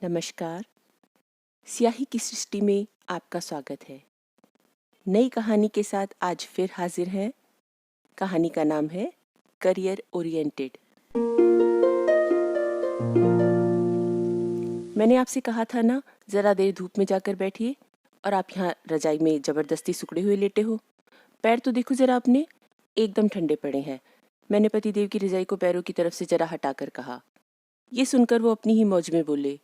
नमस्कार। स्याही की सृष्टि में आपका स्वागत है। नई कहानी के साथ आज फिर हाजिर हैं। कहानी का नाम है करियर ओरिएंटेड। मैंने आपसे कहा था ना, जरा देर धूप में जाकर बैठिए, और आप यहाँ रजाई में जबरदस्ती सिकुड़े हुए लेटे हो। पैर तो देखो जरा अपने, एकदम ठंडे पड़े हैं। मैंने पतिदेव की रजाई को पैरों की तरफ से जरा हटाकर कहा। ये सुनकर वो अपनी ही मौज में बोले,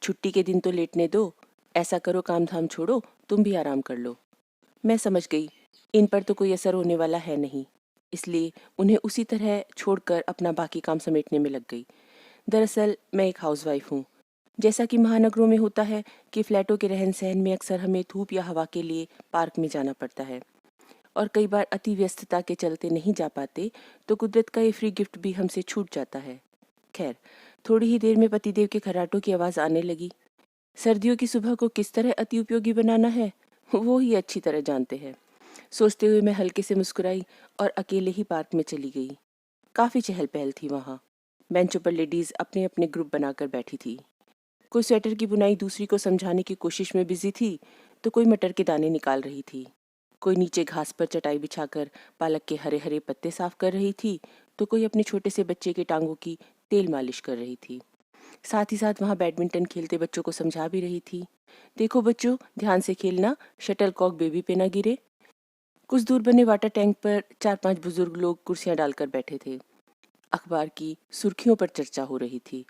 छुट्टी के दिन तो लेटने दो, ऐसा करो काम धाम छोड़ो, तुम भी आराम कर लो। मैं समझ गई, इन पर तो कोई असर होने वाला है नहीं, इसलिए उन्हें उसी तरह छोड़कर अपना बाकी काम समेटने में लग गई। दरअसल मैं एक हाउसवाइफ हूँ। जैसा कि महानगरों में होता है कि फ्लैटों के रहन सहन में अक्सर हमें धूप या हवा के लिए पार्क में जाना पड़ता है, और कई बार अति व्यस्तता के चलते नहीं जा पाते, तो कुदरत का ये फ्री गिफ्ट भी हमसे छूट जाता है। खैर, थोड़ी ही देर में पतिदेव के खर्राटों की आवाज़ आने लगी। सर्दियों की सुबह को किस तरह अति उपयोगी बनाना है, वो ही अच्छी तरह जानते हैं। सोचते हुए मैं हल्के से मुस्कुराई और अकेले ही पार्क में चली गई। काफ़ी चहल पहल थी वहाँ। बेंचों पर लेडीज़ अपने अपने ग्रुप बनाकर बैठी थी। कोई स्वेटर की बुनाई दूसरी को समझाने की कोशिश में बिजी थी, तो कोई मटर के दाने निकाल रही थी। कोई नीचे घास पर चटाई बिछाकर पालक के हरे हरे पत्ते साफ कर रही थी, तो कोई अपने छोटे से बच्चे के टांगों की तेल मालिश कर रही थी। साथ ही साथ वहाँ बैडमिंटन खेलते बच्चों को समझा भी रही थी। देखो बच्चों, ध्यान से खेलना, शटल कॉक बेबी पे ना गिरे। कुछ दूर बने वाटर टैंक पर 4-5 बुजुर्ग लोग कुर्सियां डालकर बैठे थे। अखबार की सुर्खियों पर चर्चा हो रही थी।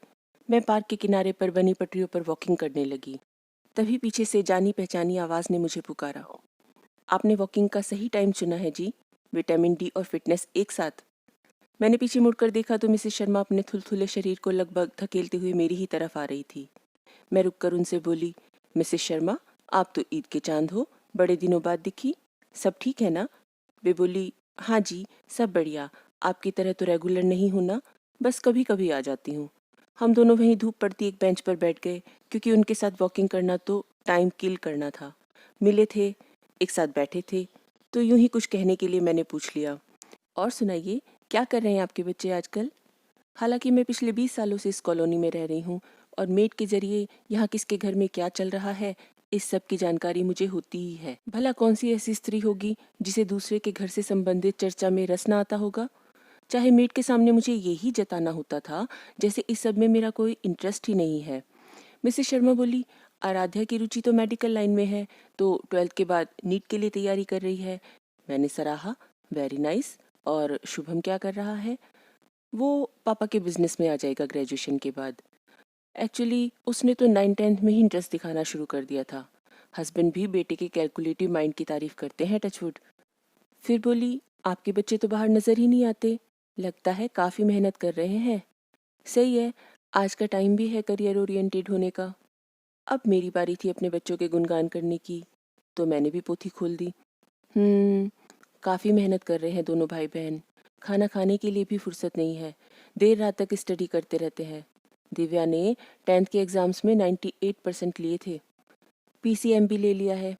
मैं पार्क के किनारे पर बनी पटरियों पर वॉकिंग करने लगी। तभी पीछे से जानी पहचानी आवाज ने मुझे पुकारा। आपने वॉकिंग का सही टाइम चुना है जी, विटामिन डी और फिटनेस एक साथ। मैंने पीछे मुड़कर देखा तो मिसेस शर्मा अपने थुलथुले शरीर को लगभग धकेलते हुए मेरी ही तरफ आ रही थी। मैं रुककर उनसे बोली, मिसेस शर्मा, आप तो ईद के चांद हो, बड़े दिनों बाद दिखी। सब ठीक है ना? वे बोली, हाँ जी, सब बढ़िया। आपकी तरह तो रेगुलर नहीं हूँ ना, बस कभी कभी आ जाती हूँ। हम दोनों वहीं धूप पड़ती एक बेंच पर बैठ गए, क्योंकि उनके साथ वॉकिंग करना तो टाइम किल करना था। मिले थे, एक साथ बैठे थे, तो यूं ही कुछ कहने के लिए मैंने पूछ लिया, और सुनाइए, क्या कर रहे हैं आपके बच्चे आजकल? हालांकि मैं पिछले 20 सालों से इस कॉलोनी में रह रही हूँ, और मेड के जरिए यहाँ किसके घर में क्या चल रहा है, इस सब की जानकारी मुझे होती ही है। भला कौन सी ऐसी स्त्री होगी जिसे दूसरे के घर से संबंधित चर्चा में रस ना आता होगा? चाहे मेड के सामने मुझे यही जताना होता था जैसे इस सब में मेरा कोई इंटरेस्ट ही नहीं है। मिसेस शर्मा बोली, आराध्या की रुचि तो मेडिकल लाइन में है, तो 12th के बाद नीट के लिए तैयारी कर रही है। मैंने सराहा, वेरी नाइस। और शुभम क्या कर रहा है? वो पापा के बिजनेस में आ जाएगा ग्रेजुएशन के बाद। एक्चुअली उसने तो 9th-10th में ही इंटरेस्ट दिखाना शुरू कर दिया था। हस्बैंड भी बेटे के कैलकुलेटिव माइंड की तारीफ करते हैं, टचवुड। फिर बोली, आपके बच्चे तो बाहर नजर ही नहीं आते, लगता है काफी मेहनत कर रहे हैं। सही है, आज का टाइम भी है करियर ओरिएंटेड होने का। अब मेरी बारी थी अपने बच्चों के गुणगान करने की, तो मैंने भी पोथी खोल दी। हम्म काफी मेहनत कर रहे हैं दोनों भाई बहन। खाना खाने के लिए भी फुर्सत नहीं है, देर रात तक स्टडी करते रहते हैं। दिव्या ने 10th के एग्जाम्स में 98% लिए थे। पीसीएमबी ले लिया है।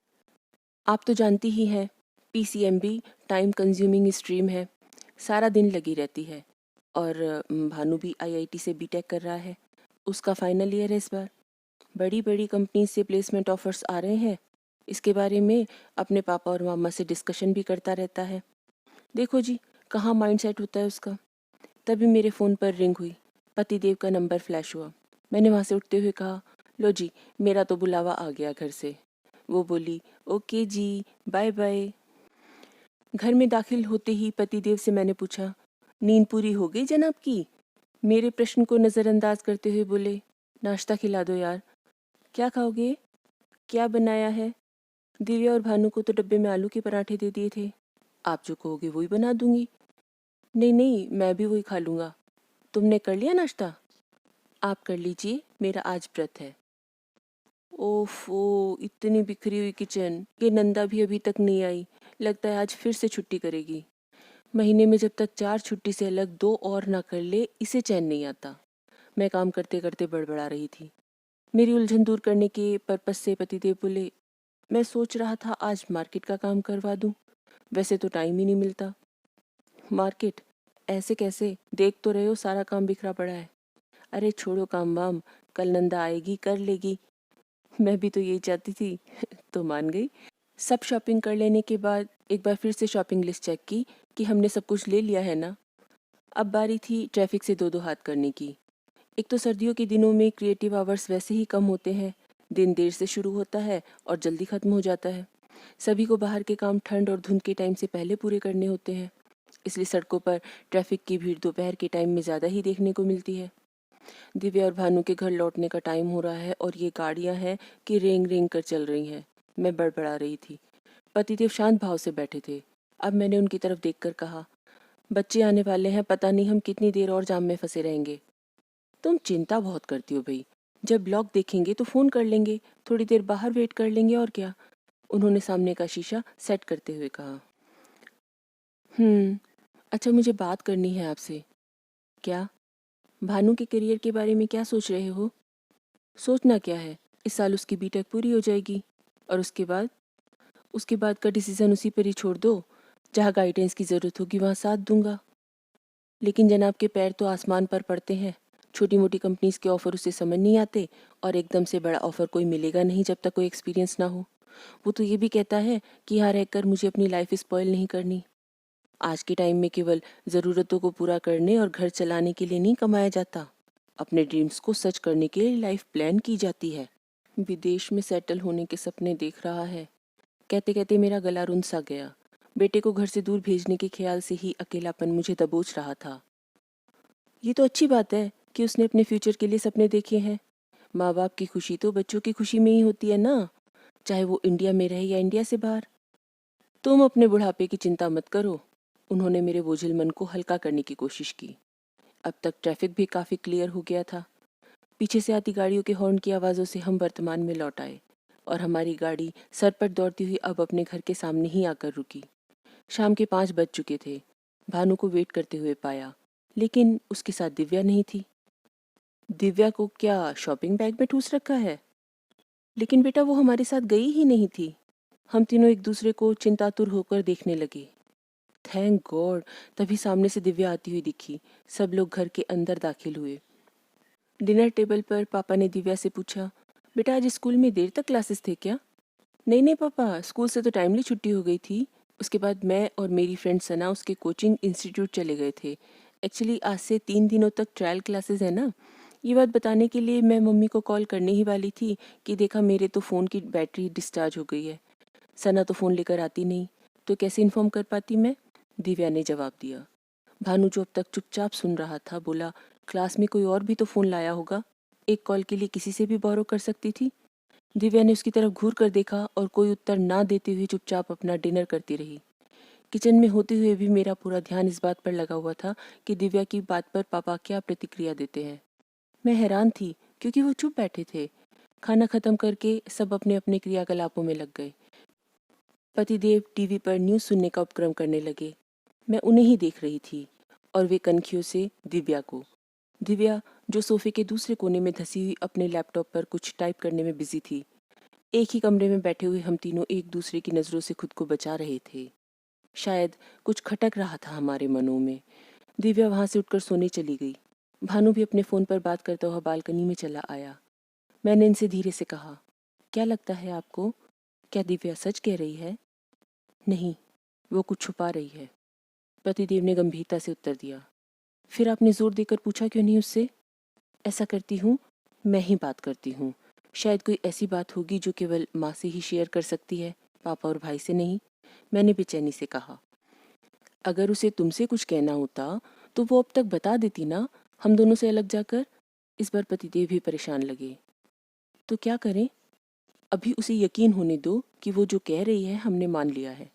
आप तो जानती ही हैं, पीसीएमबी टाइम कंज्यूमिंग स्ट्रीम है, सारा दिन लगी रहती है। और भानु भी आईआईटी से बीटेक कर रहा है, उसका फाइनल ईयर है इस बार। बड़ी बड़ी कंपनी से प्लेसमेंट ऑफर्स आ रहे हैं, इसके बारे में अपने पापा और मामा से डिस्कशन भी करता रहता है। देखो जी, कहाँ माइंड सेट होता है उसका। तभी मेरे फ़ोन पर रिंग हुई। पतिदेव का नंबर फ्लैश हुआ। मैंने वहाँ से उठते हुए कहा, लो जी, मेरा तो बुलावा आ गया घर से। वो बोली, ओके जी, बाय बाय। घर में दाखिल होते ही पतिदेव से मैंने पूछा, नींद पूरी हो गई जनाब की? मेरे प्रश्न को नज़रअंदाज करते हुए बोले, नाश्ता खिला दो यार। क्या खाओगे? क्या बनाया है? दिव्या और भानु को तो डब्बे में आलू के पराठे दे दिए थे। आप जो कहोगे वही बना दूंगी। नहीं नहीं, मैं भी वही खा लूँगा। तुमने कर लिया नाश्ता? आप कर लीजिए, मेरा आज व्रत है। ओफो, इतनी बिखरी हुई किचन, ये नंदा भी अभी तक नहीं आई। लगता है आज फिर से छुट्टी करेगी। महीने में जब तक 4 छुट्टी से अलग 2 और ना कर ले, इसे चैन नहीं आता। मैं काम करते करते बड़बड़ा रही थी। मेरी उलझन दूर करने के पर्पस से पतिदेव बोले, मैं सोच रहा था आज मार्केट का काम करवा दूं, वैसे तो टाइम ही नहीं मिलता। मार्केट? ऐसे कैसे? देख तो रहे हो सारा काम बिखरा पड़ा है। अरे छोड़ो काम वाम, कल नंदा आएगी कर लेगी। मैं भी तो यही चाहती थी तो मान गई। सब शॉपिंग कर लेने के बाद एक बार फिर से शॉपिंग लिस्ट चेक की कि हमने सब कुछ ले लिया है ना। अब बारी थी ट्रैफिक से दो दो हाथ करने की। एक तो सर्दियों के दिनों में क्रिएटिव आवर्स वैसे ही कम होते हैं, दिन देर से शुरू होता है और जल्दी ख़त्म हो जाता है। सभी को बाहर के काम ठंड और धुंध के टाइम से पहले पूरे करने होते हैं, इसलिए सड़कों पर ट्रैफिक की भीड़ दोपहर के टाइम में ज़्यादा ही देखने को मिलती है। दिव्या और भानु के घर लौटने का टाइम हो रहा है और ये गाड़ियां हैं कि रेंग रेंग कर चल रही हैं। मैं बड़बड़ा रही थी। पतिदेव शांत भाव से बैठे थे। अब मैंने उनकी तरफ देखकर कहा, बच्चे आने वाले हैं, पता नहीं हम कितनी देर और जाम में फंसे रहेंगे। तुम चिंता बहुत करती हो भाई, जब ब्लॉग देखेंगे तो फ़ोन कर लेंगे, थोड़ी देर बाहर वेट कर लेंगे और क्या। उन्होंने सामने का शीशा सेट करते हुए कहा। अच्छा, मुझे बात करनी है आपसे। क्या? भानु के करियर के बारे में क्या सोच रहे हो? सोचना क्या है, इस साल उसकी बीटेक पूरी हो जाएगी और उसके बाद का डिसीजन उसी पर ही छोड़ दो। जहाँ गाइडेंस की ज़रूरत होगी वहाँ साथ दूंगा। लेकिन जनाब के पैर तो आसमान पर पड़ते हैं। छोटी मोटी कंपनीज के ऑफ़र उसे समझ नहीं आते और एकदम से बड़ा ऑफ़र कोई मिलेगा नहीं जब तक कोई एक्सपीरियंस ना हो। वो तो ये भी कहता है कि यहाँ रहकर मुझे अपनी लाइफ स्पॉइल नहीं करनी। आज के टाइम में केवल ज़रूरतों को पूरा करने और घर चलाने के लिए नहीं कमाया जाता, अपने ड्रीम्स को सच करने के लिए लाइफ प्लान की जाती है। विदेश में सेटल होने के सपने देख रहा है। कहते कहते मेरा गला रुंध सा गया। बेटे को घर से दूर भेजने के ख्याल से ही अकेलापन मुझे दबोच रहा था। ये तो अच्छी बात है कि उसने अपने फ्यूचर के लिए सपने देखे हैं। माँ बाप की खुशी तो बच्चों की खुशी में ही होती है ना, चाहे वो इंडिया में रहे या इंडिया से बाहर। तुम अपने बुढ़ापे की चिंता मत करो। उन्होंने मेरे बोझिल मन को हल्का करने की कोशिश की। अब तक ट्रैफिक भी काफ़ी क्लियर हो गया था। पीछे से आती गाड़ियों के हॉर्न की आवाज़ों से हम वर्तमान में लौट आए और हमारी गाड़ी सरपट दौड़ती हुई अब अपने घर के सामने ही आकर रुकी। शाम के 5 बज चुके थे। भानु को वेट करते हुए पाया, लेकिन उसके साथ दिव्या नहीं थी। दिव्या को क्या शॉपिंग बैग में ठूस रखा है? लेकिन बेटा वो हमारे साथ गई ही नहीं थी। हम तीनों एक दूसरे को चिंतातुर होकर देखने लगे। थैंक गॉड, तभी सामने से दिव्या आती हुई दिखी। सब लोग घर के अंदर दाखिल हुए। डिनर टेबल पर पापा ने दिव्या से पूछा, बेटा आज स्कूल में देर तक क्लासेस थे क्या? नहीं नहीं पापा, स्कूल से तो टाइमली छुट्टी हो गई थी। उसके बाद मैं और मेरी फ्रेंड सना उसके कोचिंग इंस्टीट्यूट चले गए थे। एक्चुअली आज से 3 दिनों तक ट्रायल क्लासेस है ना। ये बात बताने के लिए मैं मम्मी को कॉल करने ही वाली थी कि देखा मेरे तो फ़ोन की बैटरी डिस्चार्ज हो गई है। सना तो फ़ोन लेकर आती नहीं, तो कैसे इन्फॉर्म कर पाती मैं? दिव्या ने जवाब दिया। भानु जो अब तक चुपचाप सुन रहा था बोला, क्लास में कोई और भी तो फ़ोन लाया होगा, एक कॉल के लिए किसी से भी बोरो कर सकती थी। दिव्या ने उसकी तरफ घूर कर देखा और कोई उत्तर ना देते हुए चुपचाप अपना डिनर करती रही। किचन में होते हुए भी मेरा पूरा ध्यान इस बात पर लगा हुआ था कि दिव्या की बात पर पापा क्या प्रतिक्रिया देते हैं। मैं हैरान थी क्योंकि वो चुप बैठे थे। खाना खत्म करके सब अपने अपने क्रियाकलापों में लग गए। पतिदेव टीवी पर न्यूज़ सुनने का उपक्रम करने लगे। मैं उन्हें ही देख रही थी और वे कनखियों से दिव्या को। दिव्या जो सोफे के दूसरे कोने में धसी हुई अपने लैपटॉप पर कुछ टाइप करने में बिजी थी। एक ही कमरे में बैठे हुए हम तीनों एक दूसरे की नज़रों से खुद को बचा रहे थे। शायद कुछ खटक रहा था हमारे मनों में। दिव्या वहां से उठकर सोने चली गई। भानु भी अपने फ़ोन पर बात करता हुआ बालकनी में चला आया। मैंने इनसे धीरे से कहा, क्या लगता है आपको, क्या दिव्या सच कह रही है? नहीं, वो कुछ छुपा रही है। पतिदेव ने गंभीरता से उत्तर दिया। फिर आपने जोर देकर पूछा क्यों नहीं उससे? ऐसा करती हूँ, मैं ही बात करती हूँ। शायद कोई ऐसी बात होगी जो केवल माँ से ही शेयर कर सकती है, पापा और भाई से नहीं। मैंने बेचैनी से कहा। अगर उसे तुमसे कुछ कहना होता तो वो अब तक बता देती ना, हम दोनों से अलग जाकर। इस बार पतिदेव भी परेशान लगे। तो क्या करें? अभी उसे यकीन होने दो कि वो जो कह रही है हमने मान लिया है।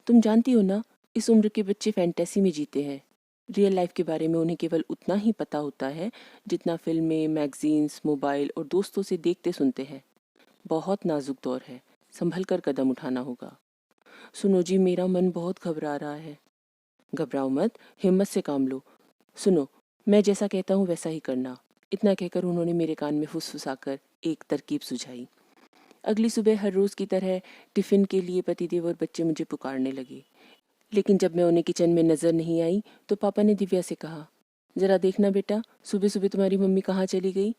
तुम जानती हो ना, इस उम्र के बच्चे फैंटेसी में जीते हैं। रियल लाइफ के बारे में उन्हें केवल उतना ही पता होता है जितना फिल्में, मैगजीन्स, मोबाइल और दोस्तों से देखते सुनते हैं। बहुत नाजुक दौर है, संभल कर कदम उठाना होगा। सुनो जी, मेरा मन बहुत घबरा रहा है। घबराओ मत, हिम्मत से काम लो। सुनो, मैं जैसा कहता हूँ वैसा ही करना। इतना कहकर उन्होंने मेरे कान में फुसफुसाकर एक तरकीब सुझाई। अगली सुबह हर रोज़ की तरह टिफ़िन के लिए पतिदेव और बच्चे मुझे पुकारने लगे। लेकिन जब मैं उन्हें किचन में नज़र नहीं आई तो पापा ने दिव्या से कहा, ज़रा देखना बेटा, सुबह सुबह तुम्हारी मम्मी कहाँ चली गई?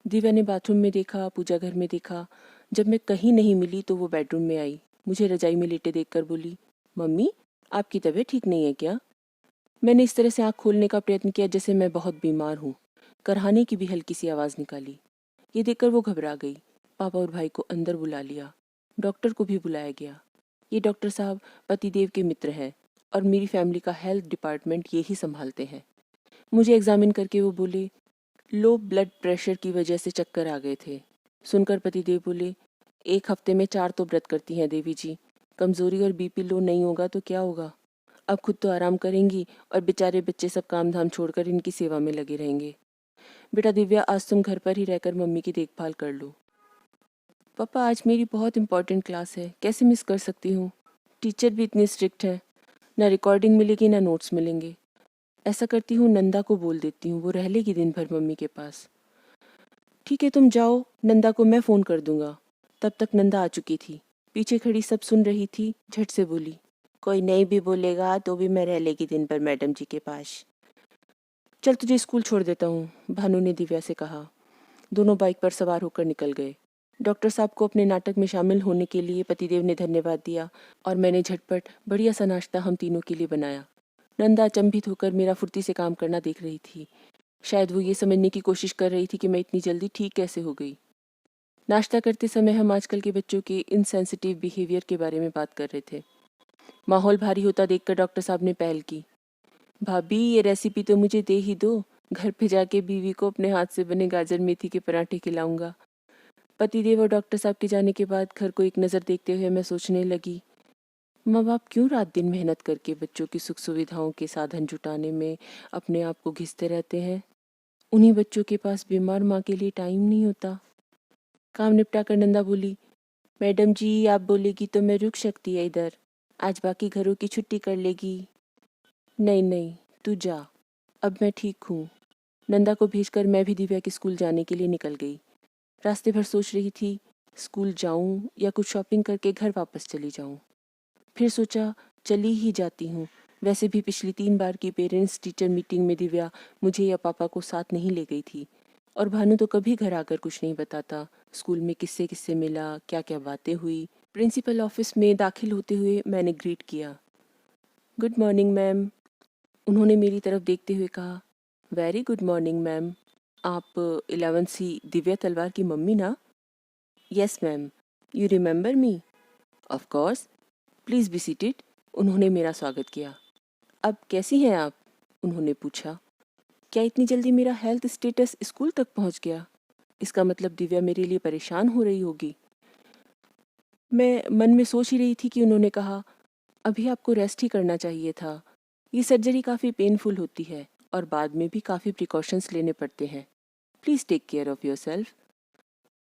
दिव्या ने बाथरूम में देखा, पूजा घर में देखा। जब मैं कहीं नहीं मिली तो वो बेडरूम में आई। मुझे रजाई में लेटे देखकर बोली, मम्मी आपकी तबीयत ठीक नहीं है क्या? मैंने इस तरह से आँख खोलने का प्रयत्न किया जैसे मैं बहुत बीमार हूँ। करहाने की भी हल्की सी आवाज़ निकाली। ये देखकर वो घबरा गई। पापा और भाई को अंदर बुला लिया। डॉक्टर को भी बुलाया गया। ये डॉक्टर साहब पतिदेव के मित्र हैं और मेरी फैमिली का हेल्थ डिपार्टमेंट ये ही संभालते हैं। मुझे एग्जामिन करके वो बोले, लो ब्लड प्रेशर की वजह से चक्कर आ गए थे। सुनकर पतिदेव बोले, 1 हफ्ते में 4 तो व्रत करती हैं देवी जी। कमजोरी और बीपी लो नहीं होगा तो क्या होगा? अब खुद तो आराम करेंगी और बेचारे बच्चे सब काम धाम छोड़कर इनकी सेवा में लगे रहेंगे। बेटा दिव्या, आज तुम घर पर ही रहकर मम्मी की देखभाल कर लो। पापा आज मेरी बहुत इंपॉर्टेंट क्लास है, कैसे मिस कर सकती हूँ? टीचर भी इतनी स्ट्रिक्ट है, ना रिकॉर्डिंग मिलेगी ना नोट्स मिलेंगे। ऐसा करती हूँ नंदा को बोल देती हूँ, वो रह लेगी दिन भर मम्मी के पास। ठीक है तुम जाओ, नंदा को मैं फ़ोन कर दूंगा। तब तक नंदा आ चुकी थी। पीछे खड़ी सब सुन रही थी। झट से बोली, कोई नहीं भी बोलेगा तो भी मैं रह लेगी दिन भर मैडम जी के पास। चल तुझे स्कूल छोड़ देता हूँ, भानु ने दिव्या से कहा। दोनों बाइक पर सवार होकर निकल गए। डॉक्टर साहब को अपने नाटक में शामिल होने के लिए पतिदेव ने धन्यवाद दिया और मैंने झटपट बढ़िया सा नाश्ता हम तीनों के लिए बनाया। नंदा अचंभित होकर मेरा फुर्ती से काम करना देख रही थी। शायद वो ये समझने की कोशिश कर रही थी कि मैं इतनी जल्दी ठीक कैसे हो गई। नाश्ता करते समय हम आजकल के बच्चों के इनसेंसिटिव बिहेवियर के बारे में बात कर रहे थे। माहौल भारी होता देखकर डॉक्टर साहब ने पहल की, भाभी ये रेसिपी तो मुझे दे ही दो, घर पे जाके बीवी को अपने हाथ से बने गाजर मेथी के पराठे खिलाऊंगा। पतिदेव और डॉक्टर साहब के जाने के बाद घर को एक नज़र देखते हुए मैं सोचने लगी, माँ बाप क्यों रात दिन मेहनत करके बच्चों की सुख सुविधाओं के साधन जुटाने में अपने आप को घिसते रहते हैं? उन्हीं बच्चों के पास बीमार माँ के लिए टाइम नहीं होता। काम निपटा कर नंदा बोली, मैडम जी आप बोलेगी तो मैं रुक सकती है इधर, आज बाकी घरों की छुट्टी कर लेगी। नहीं नहीं तू जा, अब मैं ठीक हूँ। नंदा को भेजकर मैं भी दिव्या के स्कूल जाने के लिए निकल गई। रास्ते भर सोच रही थी स्कूल जाऊं या कुछ शॉपिंग करके घर वापस चली जाऊं। फिर सोचा चली ही जाती हूँ। वैसे भी पिछली 3 बार की पेरेंट्स टीचर मीटिंग में दिव्या मुझे या पापा को साथ नहीं ले गई थी और भानु तो कभी घर आकर कुछ नहीं बताता। स्कूल में किससे किससे मिला, क्या क्या बातें हुई। प्रिंसिपल ऑफिस में दाखिल होते हुए मैंने ग्रीट किया, गुड मॉर्निंग मैम। उन्होंने मेरी तरफ देखते हुए कहा, वेरी गुड मॉर्निंग मैम। आप 11th C दिव्या तलवार की मम्मी ना? Yes ma'am. You remember me? Of course, please be seated. उन्होंने मेरा स्वागत किया। अब कैसी हैं आप? उन्होंने पूछा। क्या इतनी जल्दी मेरा हेल्थ स्टेटस स्कूल तक पहुंच गया? इसका मतलब दिव्या मेरे लिए परेशान हो रही होगी। मैं मन में सोच ही रही थी कि उन्होंने कहा, अभी आपको रेस्ट ही करना चाहिए था। ये सर्जरी काफ़ी पेनफुल होती है और बाद में भी काफ़ी प्रिकॉशंस लेने पड़ते हैं। Please take care of yourself.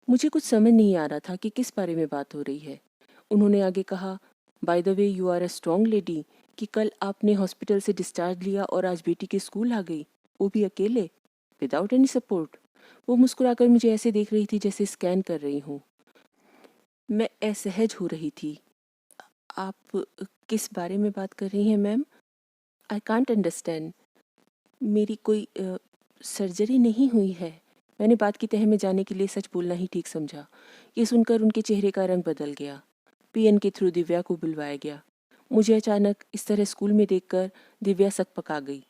मुझे कुछ समझ नहीं आ रहा था कि किस बारे में बात हो रही है। उन्होंने आगे कहा, by the way you are a strong lady, कि कल आपने हॉस्पिटल से डिस्चार्ज लिया और आज बेटी के स्कूल आ गई, वो भी अकेले, विदाउट एनी सपोर्ट। वो मुस्कुराकर मुझे ऐसे देख रही थी जैसे स्कैन कर रही हूँ। मैं असहज हो रही थी। आप किस बारे में बात कर रही हैं मैम? I can't understand. मेरी कोई सर्जरी नहीं हुई है। मैंने बात की तह में जाने के लिए सच बोलना ही ठीक समझा। ये सुनकर उनके चेहरे का रंग बदल गया। पीएन के थ्रू दिव्या को बुलवाया गया। मुझे अचानक इस तरह स्कूल में देखकर दिव्या सकपका गई।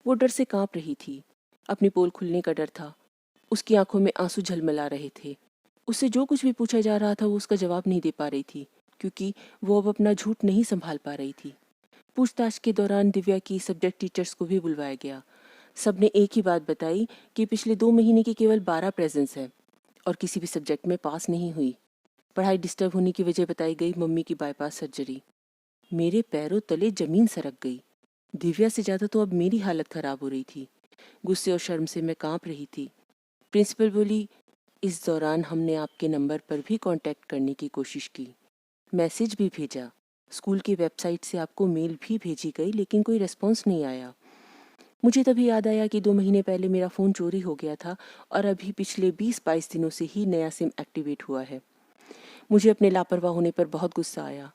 वो डर से कांप रही थी। अपनी पोल खुलने का डर था। उसकी आंखों में आंसू झलमला रहे थे। उससे जो कुछ भी पूछा जा रहा था वो उसका जवाब नहीं दे पा रही थी, क्योंकि वो अब अपना झूठ नहीं संभाल पा रही थी। पूछताछ के दौरान दिव्या की सब्जेक्ट टीचर्स को भी बुलवाया गया। सबने एक ही बात बताई कि पिछले 2 महीने की केवल 12 प्रेजेंस है और किसी भी सब्जेक्ट में पास नहीं हुई। पढ़ाई डिस्टर्ब होने की वजह बताई गई मम्मी की बाईपास सर्जरी। मेरे पैरों तले जमीन सरक गई। दिव्या से ज़्यादा तो अब मेरी हालत ख़राब हो रही थी। गुस्से और शर्म से मैं कांप रही थी। प्रिंसिपल बोली, इस दौरान हमने आपके नंबर पर भी कांटेक्ट करने की कोशिश की, मैसेज भी भेजा, स्कूल की वेबसाइट से आपको मेल भी भेजी गई, लेकिन कोई रिस्पॉन्स नहीं आया। मुझे तभी याद आया कि 2 महीने पहले मेरा फ़ोन चोरी हो गया था और अभी पिछले 20-22 दिनों से ही नया सिम एक्टिवेट हुआ है। मुझे अपने लापरवाह होने पर बहुत गुस्सा आया।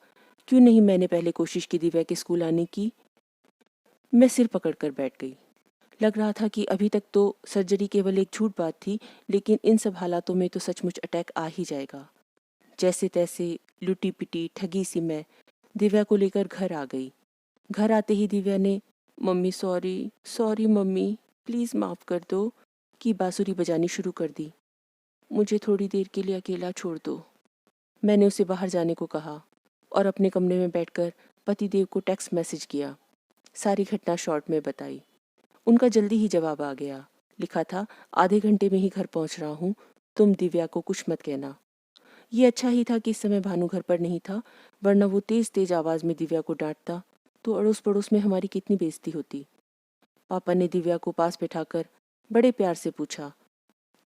क्यों नहीं मैंने पहले कोशिश की दिव्या के स्कूल आने की? मैं सिर पकड़कर बैठ गई। लग रहा था कि अभी तक तो सर्जरी केवल एक झूठ बात थी, लेकिन इन सब हालातों में तो सचमुच अटैक आ ही जाएगा। जैसे तैसे लुटी पिटी ठगी सी मैं दिव्या को लेकर घर आ गई। घर आते ही दिव्या ने mummy sorry, sorry mummy, please माफ़ कर दो की बांसुरी बजानी शुरू कर दी। मुझे थोड़ी देर के लिए अकेला छोड़ दो। मैंने उसे बाहर जाने को कहा और अपने कमरे में बैठकर पतिदेव को टेक्स्ट मैसेज किया। सारी घटना शॉर्ट में बताई। उनका जल्दी ही जवाब आ गया। लिखा था, आधे घंटे में ही घर पहुंच रहा हूँ, तुम दिव्या को कुछ मत कहना। ये अच्छा ही था कि इस समय भानु घर पर नहीं था, वरना वो तेज तेज आवाज में दिव्या को डांटता तो अड़ोस पड़ोस में हमारी कितनी बेइज्जती होती। पापा ने दिव्या को पास बिठाकर बड़े प्यार से पूछा,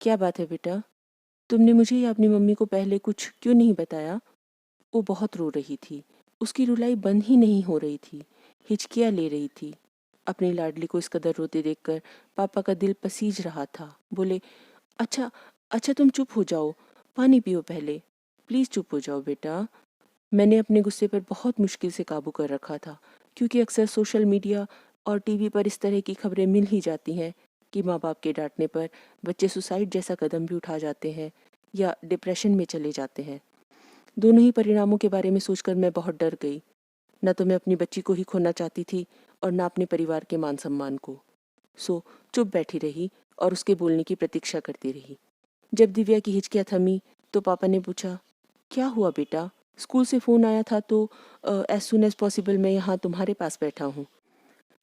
क्या बात है बेटा, तुमने मुझे या अपनी मम्मी को पहले कुछ क्यों नहीं बताया? वो बहुत रो रही थी। उसकी रुलाई बंद ही नहीं हो रही थी, हिचकियाँ ले रही थी। अपनी लाडली को इस कदर रोते देखकर पापा का दिल पसीज रहा था। बोले, अच्छा अच्छा तुम चुप हो जाओ, पानी पियो पहले, प्लीज़ चुप हो जाओ बेटा। मैंने अपने गुस्से पर बहुत मुश्किल से काबू कर रखा था, क्योंकि अक्सर सोशल मीडिया और टीवी पर इस तरह की खबरें मिल ही जाती हैं कि माँ बाप के डांटने पर बच्चे सुसाइड जैसा कदम भी उठा जाते हैं या डिप्रेशन में चले जाते हैं। दोनों ही परिणामों के बारे में सोचकर मैं बहुत डर गई। न तो मैं अपनी बच्ची को ही खोना चाहती थी और न अपने परिवार के मान सम्मान को। सो चुप बैठी रही और उसके बोलने की प्रतीक्षा करती रही। जब दिव्या की हिचकियाँ थमी तो पापा ने पूछा, क्या हुआ बेटा? स्कूल से फ़ोन आया था तो एज सुन एज पॉसिबल मैं यहाँ तुम्हारे पास बैठा हूँ।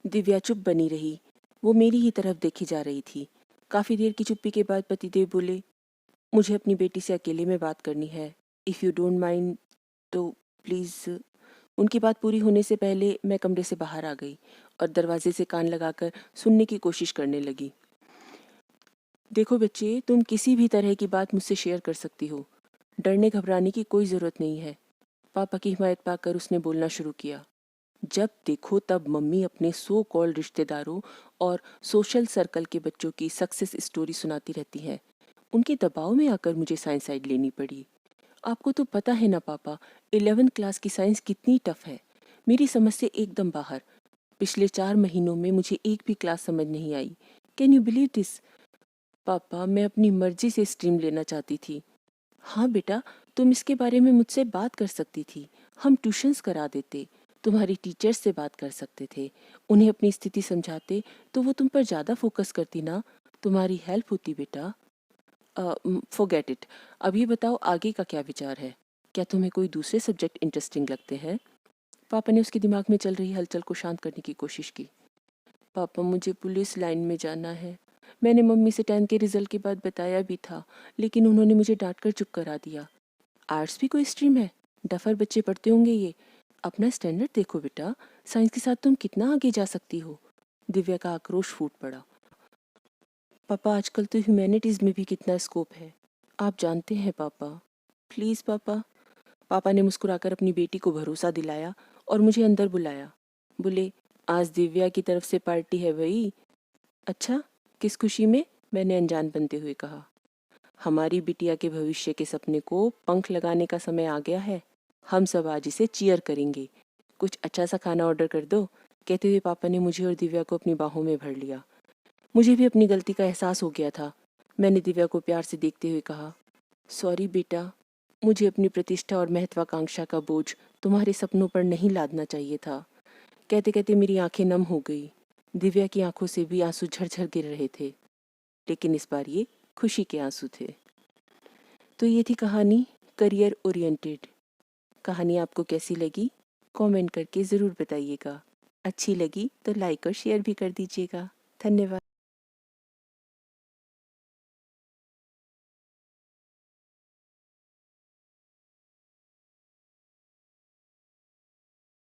दिव्या चुप बनी रही। वो मेरी ही तरफ देखी जा रही थी। काफ़ी देर की चुप्पी के बाद पतिदेव बोले, मुझे अपनी बेटी से अकेले में बात करनी है, इफ़ यू डोंट माइंड तो प्लीज़। उनकी बात पूरी होने से पहले मैं कमरे से बाहर आ गई और दरवाजे से कान लगाकर सुनने की कोशिश करने लगी। देखो बच्चे, तुम किसी भी तरह की बात मुझसे शेयर कर सकती हो, डरने घबराने की कोई ज़रूरत नहीं है। पापा की हिमायत पाकर उसने बोलना शुरू किया। जब देखो तब मम्मी अपने सो कॉल्ड रिश्तेदारों और सोशल सर्कल के बच्चों की सक्सेस स्टोरी सुनाती रहती हैं। उनके दबाव में आकर मुझे साइंस साइड लेनी पड़ी। आपको तो पता है ना पापा, 11th क्लास की साइंस कितनी टफ है। मेरी समझ से एकदम बाहर। पिछले 4 महीनों में मुझे एक भी क्लास समझ नहीं आई। Can you believe this? पापा, मैं अपनी मर्जी से स्ट्रीम लेना चाहती थी। हाँ बेटा, तुम इसके बारे में मुझसे बात कर सकती थी, हम ट्यूशन्स करा देते, तुम्हारी टीचर्स से बात कर सकते थे, उन्हें अपनी स्थिति समझाते तो वो तुम पर ज़्यादा फोकस करती ना, तुम्हारी हेल्प होती बेटा। Forget it. अभी बताओ आगे का क्या विचार है? क्या तुम्हें कोई दूसरे सब्जेक्ट इंटरेस्टिंग लगते हैं? पापा ने उसके दिमाग में चल रही हलचल को शांत करने की कोशिश की। पापा, मुझे पुलिस लाइन में जाना है। मैंने मम्मी से 10th के रिजल्ट के बाद बताया भी था, लेकिन उन्होंने मुझे डांट कर चुप करा दिया। आर्ट्स भी कोई स्ट्रीम है? डफर बच्चे पढ़ते होंगे ये। अपना स्टैंडर्ड देखो बेटा, साइंस के साथ तुम कितना आगे जा सकती हो। दिव्या का आक्रोश फूट पड़ा। पापा, आजकल तो ह्यूमैनिटीज़ में भी कितना स्कोप है, आप जानते हैं पापा। प्लीज़ पापा। पापा ने मुस्कुराकर अपनी बेटी को भरोसा दिलाया और मुझे अंदर बुलाया। बोले, आज दिव्या की तरफ से पार्टी है भाई। अच्छा, किस खुशी में? मैंने अनजान बनते हुए कहा। हमारी बिटिया के भविष्य के सपने को पंख लगाने का समय आ गया है। हम सब आज इसे चीयर करेंगे। कुछ अच्छा सा खाना ऑर्डर कर दो। कहते हुए पापा ने मुझे और दिव्या को अपनी बाहों में भर लिया। मुझे भी अपनी गलती का एहसास हो गया था। मैंने दिव्या को प्यार से देखते हुए कहा, सॉरी बेटा, मुझे अपनी प्रतिष्ठा और महत्वाकांक्षा का बोझ तुम्हारे सपनों पर नहीं लादना चाहिए था। कहते कहते मेरी आंखें नम हो गई। दिव्या की आंखों से भी आंसू झरझर गिर रहे थे, लेकिन इस बार ये खुशी के आंसू थे। तो ये थी कहानी करियर ओरिएंटेड। कहानी आपको कैसी लगी? कमेंट करके ज़रूर बताइएगा। अच्छी लगी तो लाइक और शेयर भी कर दीजिएगा। धन्यवाद।